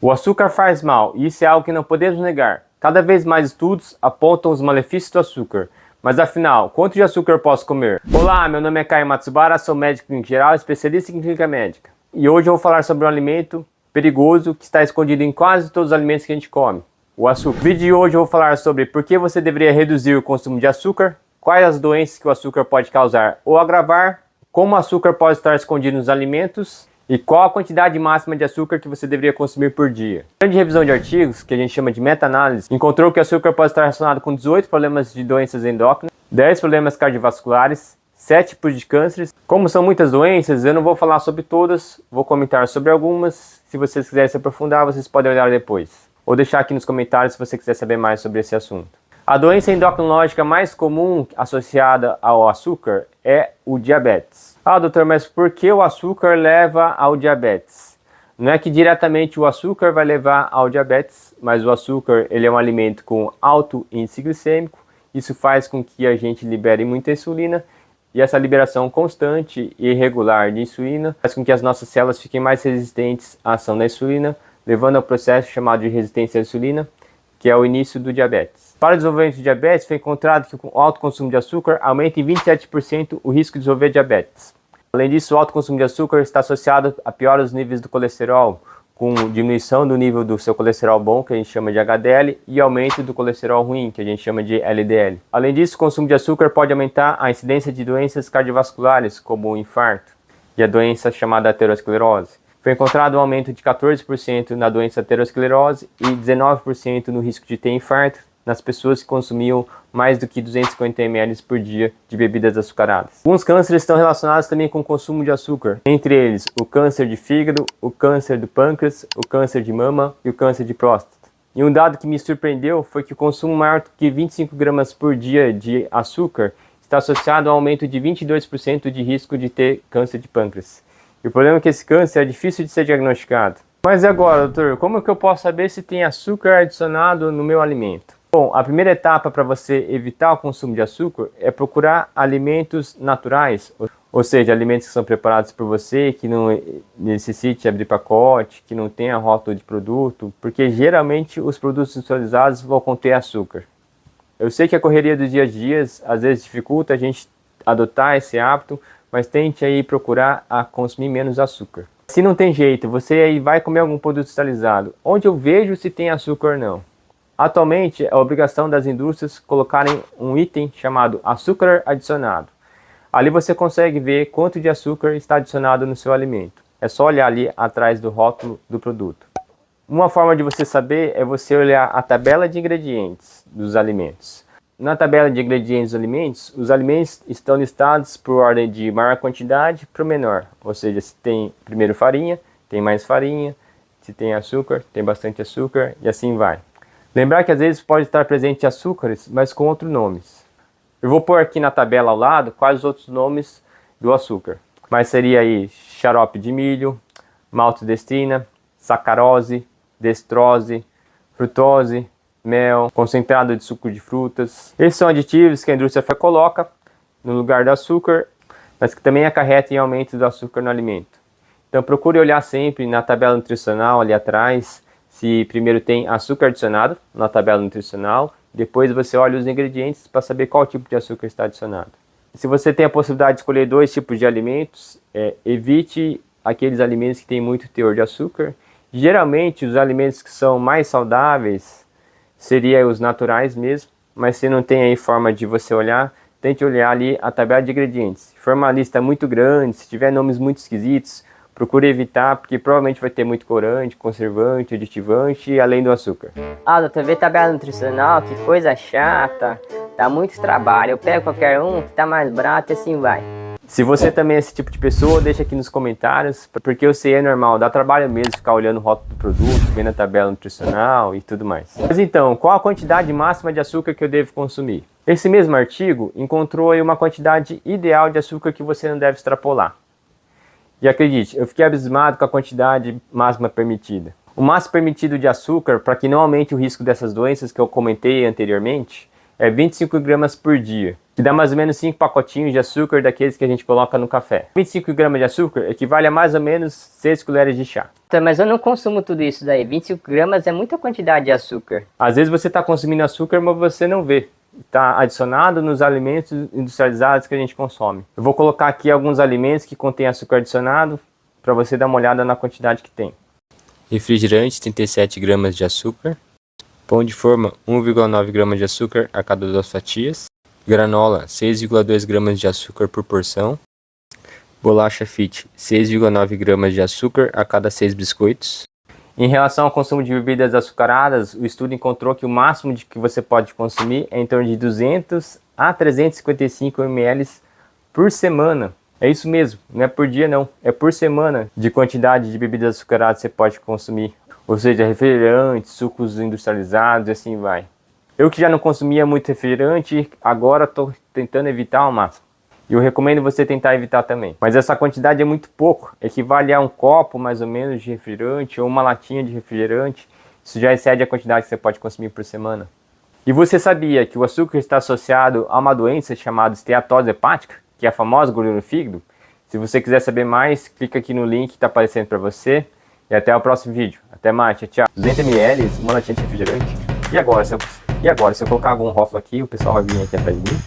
O açúcar faz mal, e isso é algo que não podemos negar. Cada vez mais estudos apontam os malefícios do açúcar. Mas afinal, quanto de açúcar eu posso comer? Olá, meu nome é Caio Matsubara, sou médico clínico geral, especialista em clínica médica. E hoje eu vou falar sobre um alimento perigoso que está escondido em quase todos os alimentos que a gente come, o açúcar. No vídeo de hoje eu vou falar sobre por que você deveria reduzir o consumo de açúcar, quais as doenças que o açúcar pode causar ou agravar, como o açúcar pode estar escondido nos alimentos e qual a quantidade máxima de açúcar que você deveria consumir por dia. A grande revisão de artigos, que a gente chama de meta-análise, encontrou que o açúcar pode estar relacionado com 18 problemas de doenças endócrinas, 10 problemas cardiovasculares, 7 tipos de cânceres. Como são muitas doenças, eu não vou falar sobre todas, vou comentar sobre algumas. Se vocês quiserem se aprofundar, vocês podem olhar depois. Ou deixar aqui nos comentários se você quiser saber mais sobre esse assunto. A doença endocrinológica mais comum associada ao açúcar é o diabetes. Ah, doutor, mas por que o açúcar leva ao diabetes? Não é que diretamente o açúcar vai levar ao diabetes, mas o açúcar ele é um alimento com alto índice glicêmico. Isso faz com que a gente libere muita insulina e essa liberação constante e irregular de insulina faz com que as nossas células fiquem mais resistentes à ação da insulina, levando ao processo chamado de resistência à insulina, que é o início do diabetes. Para o desenvolvimento de diabetes, foi encontrado que o alto consumo de açúcar aumenta em 27% o risco de desenvolver diabetes. Além disso, o alto consumo de açúcar está associado a piores níveis do colesterol, com diminuição do nível do seu colesterol bom, que a gente chama de HDL, e aumento do colesterol ruim, que a gente chama de LDL. Além disso, o consumo de açúcar pode aumentar a incidência de doenças cardiovasculares, como o infarto e a doença chamada aterosclerose. Foi encontrado um aumento de 14% na doença aterosclerose e 19% no risco de ter infarto nas pessoas que consumiam mais do que 250 ml por dia de bebidas açucaradas. Alguns cânceres estão relacionados também com o consumo de açúcar, entre eles o câncer de fígado, o câncer do pâncreas, o câncer de mama e o câncer de próstata. E um dado que me surpreendeu foi que o consumo maior do que 25 gramas por dia de açúcar está associado a um aumento de 22% de risco de ter câncer de pâncreas. E o problema é que esse câncer é difícil de ser diagnosticado. Mas e agora, doutor, como é que eu posso saber se tem açúcar adicionado no meu alimento? Bom, a primeira etapa para você evitar o consumo de açúcar é procurar alimentos naturais, ou seja, alimentos que são preparados por você, que não necessite abrir pacote, que não tenha rótulo de produto, porque geralmente os produtos industrializados vão conter açúcar. Eu sei que a correria dos dias a dia às vezes dificulta a gente adotar esse hábito, mas tente aí procurar a consumir menos açúcar. Se não tem jeito, você aí vai comer algum produto industrializado, onde eu vejo se tem açúcar ou não. Atualmente, é a obrigação das indústrias colocarem um item chamado açúcar adicionado. Ali você consegue ver quanto de açúcar está adicionado no seu alimento. É só olhar ali atrás do rótulo do produto. Uma forma de você saber é você olhar a tabela de ingredientes dos alimentos. Na tabela de ingredientes dos alimentos, os alimentos estão listados por ordem de maior quantidade para o menor. Ou seja, se tem primeiro farinha, tem mais farinha, se tem açúcar, tem bastante açúcar e assim vai. Lembrar que às vezes pode estar presente açúcares, mas com outros nomes. Eu vou pôr aqui na tabela ao lado quais os outros nomes do açúcar. Mas seria aí xarope de milho, maltodextrina, sacarose, destrose, frutose, mel, concentrado de suco de frutas. Esses são aditivos que a indústria coloca no lugar do açúcar, mas que também acarretam em aumento do açúcar no alimento. Então procure olhar sempre na tabela nutricional ali atrás, se primeiro tem açúcar adicionado na tabela nutricional, depois você olha os ingredientes para saber qual tipo de açúcar está adicionado. Se você tem a possibilidade de escolher dois tipos de alimentos, evite aqueles alimentos que têm muito teor de açúcar. Geralmente os alimentos que são mais saudáveis seriam os naturais mesmo, mas se não tem aí forma de você olhar, tente olhar ali a tabela de ingredientes. Se for uma lista muito grande, se tiver nomes muito esquisitos, procure evitar, porque provavelmente vai ter muito corante, conservante, aditivante, além do açúcar. Ah, doutor, vê tabela nutricional, que coisa chata, dá muito trabalho, eu pego qualquer um que tá mais barato e assim vai. Se você também é esse tipo de pessoa, deixa aqui nos comentários, porque eu sei, é normal, dá trabalho mesmo ficar olhando o rótulo do produto, vendo a tabela nutricional e tudo mais. Mas então, qual a quantidade máxima de açúcar que eu devo consumir? Esse mesmo artigo encontrou aí uma quantidade ideal de açúcar que você não deve extrapolar. E acredite, eu fiquei abismado com a quantidade máxima permitida. O máximo permitido de açúcar, para que não aumente o risco dessas doenças que eu comentei anteriormente, é 25 gramas por dia, que dá mais ou menos 5 pacotinhos de açúcar daqueles que a gente coloca no café. 25 gramas de açúcar equivale a mais ou menos 6 colheres de chá. Tá, mas eu não consumo tudo isso daí. 25 gramas é muita quantidade de açúcar. Às vezes você está consumindo açúcar, mas você não vê. Está adicionado nos alimentos industrializados que a gente consome. Eu vou colocar aqui alguns alimentos que contêm açúcar adicionado para você dar uma olhada na quantidade que tem. Refrigerante, 37 gramas de açúcar. Pão de forma, 1,9 gramas de açúcar a cada 2 fatias. Granola, 6,2 gramas de açúcar por porção. Bolacha Fit, 6,9 gramas de açúcar a cada 6 biscoitos. Em relação ao consumo de bebidas açucaradas, o estudo encontrou que o máximo de que você pode consumir é em torno de 200 a 355 ml por semana. É isso mesmo, não é por dia não, é por semana de quantidade de bebidas açucaradas que você pode consumir. Ou seja, refrigerantes, sucos industrializados e assim vai. Eu que já não consumia muito refrigerante, agora estou tentando evitar ao máximo. E eu recomendo você tentar evitar também. Mas essa quantidade é muito pouco, equivale a um copo mais ou menos de refrigerante ou uma latinha de refrigerante. Isso já excede a quantidade que você pode consumir por semana. E você sabia que o açúcar está associado a uma doença chamada esteatose hepática, que é a famosa gordura no fígado? Se você quiser saber mais, clica aqui no link que está aparecendo para você. E até o próximo vídeo. Até mais, tchau, tchau. 200 ml, uma latinha de refrigerante. E agora, se eu colocar algum rótulo aqui, o pessoal vai vir aqui atrás de mim?